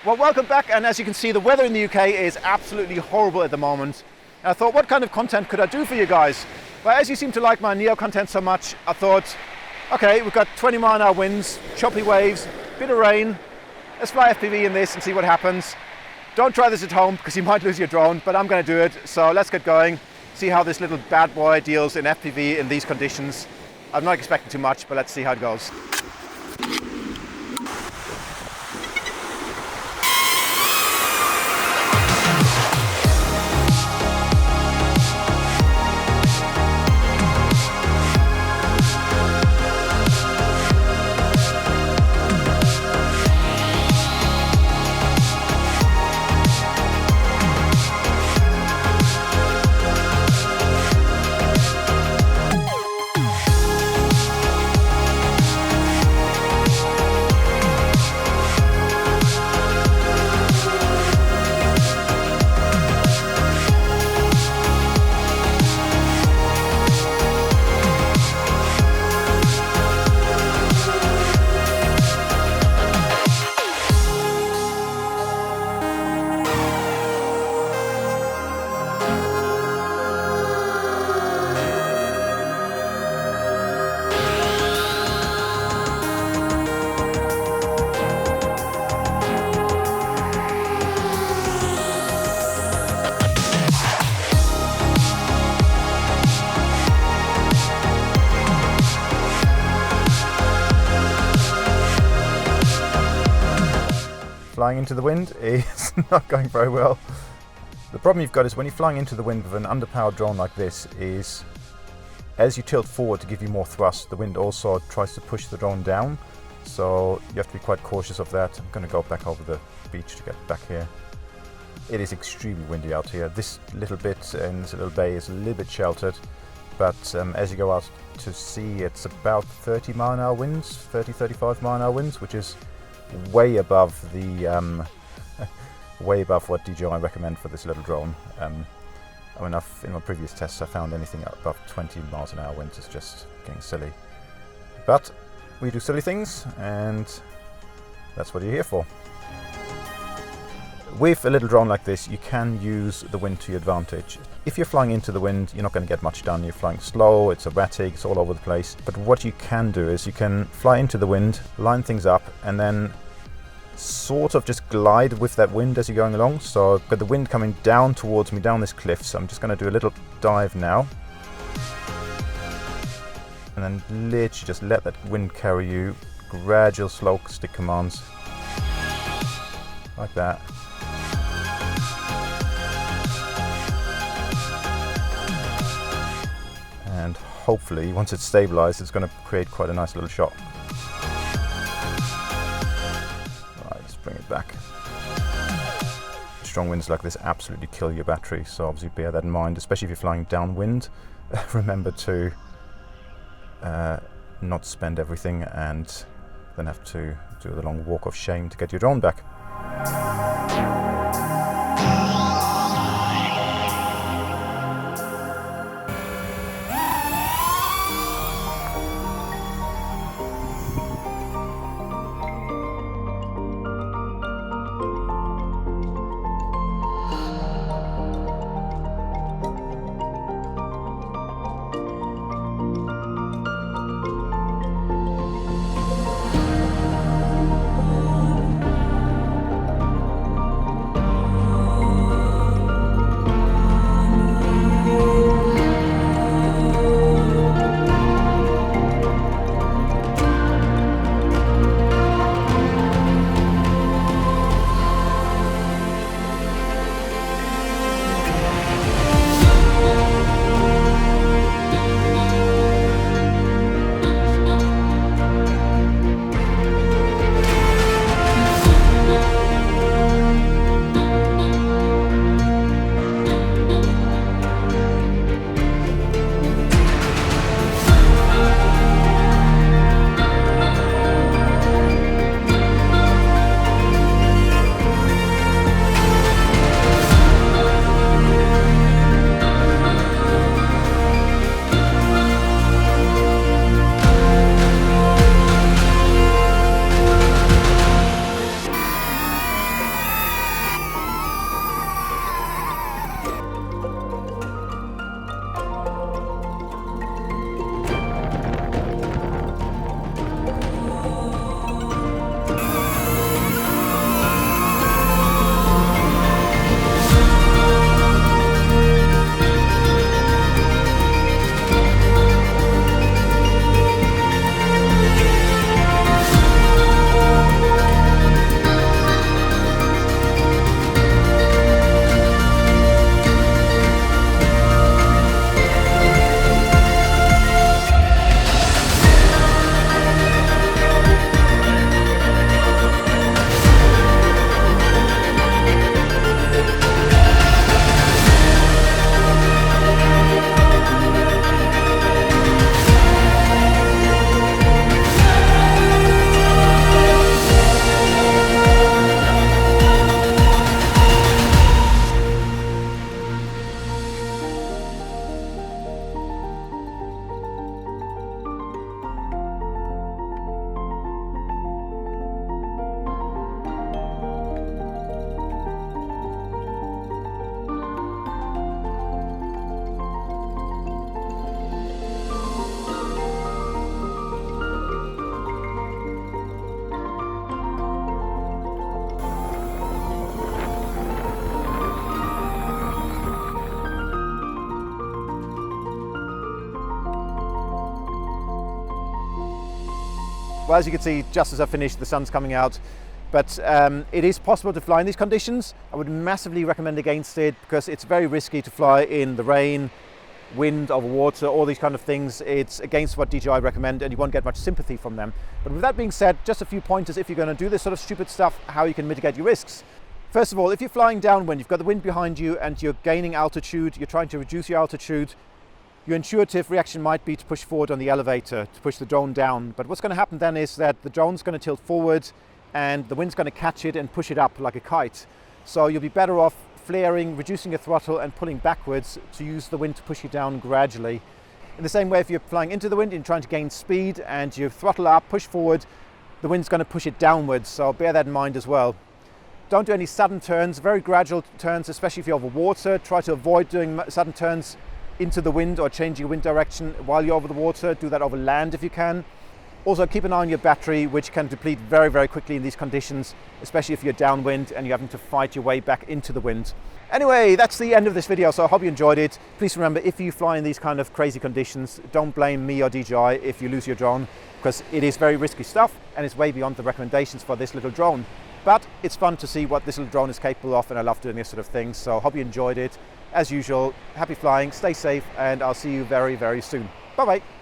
Well, welcome back, and as you can see, the weather in the UK is absolutely horrible at the moment. And I thought, what kind of content could I do for you guys? Well, as you seem to like my Neo content so much, I thought, okay, we've got 20 mile an hour winds, choppy waves, bit of rain. Let's fly FPV in this and see what happens. Don't try this at home because you might lose your drone, but I'm going to do it. So let's get going, see how this little bad boy deals in FPV in these conditions. I'm not expecting too much, but let's see how it goes. Flying into the wind is not going very well. The problem you've got is when you're flying into the wind with an underpowered drone like this is, as you tilt forward to give you more thrust, the wind also tries to push the drone down. So you have to be quite cautious of that. I'm going to go back over the beach to get back here. It is extremely windy out here. This little bit in this little bay is a little bit sheltered, but as you go out to sea, it's about 30 mile an hour winds, 35 mile an hour winds, which is way above the way above what DJI recommend for this little drone. I mean, in my previous tests I found anything above 20 miles an hour winds is just getting silly. But we do silly things, and that's what you're here for. With a little drone like this, you can use the wind to your advantage. If you're flying into the wind, you're not going to get much done. You're flying slow, it's erratic, it's all over the place. But what you can do is you can fly into the wind, line things up, and then sort of just glide with that wind as you're going along. So I've got the wind coming down towards me, down this cliff. So I'm just going to do a little dive now. And then literally just let that wind carry you. Gradual slow stick commands. Like that. And hopefully, once it's stabilized, it's going to create quite a nice little shot. Right, let's bring it back. Strong winds like this absolutely kill your battery, so obviously bear that in mind, especially if you're flying downwind. Remember to not spend everything and then have to do the long walk of shame to get your drone back. Well, as you can see, just as I finished, the sun's coming out. But it is possible to fly in these conditions. I would massively recommend against it because it's very risky to fly in the rain, wind, over water, all these kind of things. It's against what DJI recommend and you won't get much sympathy from them. But with that being said, just a few pointers if you're going to do this sort of stupid stuff, how you can mitigate your risks. First of all, if you're flying downwind, you've got the wind behind you and you're gaining altitude, you're trying to reduce your altitude, your intuitive reaction might be to push forward on the elevator, to push the drone down. But what's going to happen then is that the drone's going to tilt forward and the wind's going to catch it and push it up like a kite. So you'll be better off flaring, reducing your throttle and pulling backwards to use the wind to push you down gradually. In the same way, if you're flying into the wind and trying to gain speed and you throttle up, push forward, the wind's going to push it downwards. So bear that in mind as well. Don't do any sudden turns, very gradual turns, especially if you're over water. Try to avoid doing sudden turns into the wind or changing your wind direction while you're over the water. Do that over land if you can. Also keep an eye on your battery, which can deplete very, very quickly in these conditions, especially if you're downwind and you're having to fight your way back into the wind. Anyway, that's the end of this video, so I hope you enjoyed it. Please remember, if you fly in these kind of crazy conditions, don't blame me or DJI if you lose your drone, because it is very risky stuff and it's way beyond the recommendations for this little drone. But it's fun to see what this little drone is capable of, and I love doing this sort of thing, so I hope you enjoyed it. As usual, happy flying, stay safe, and I'll see you very, very soon. Bye-bye.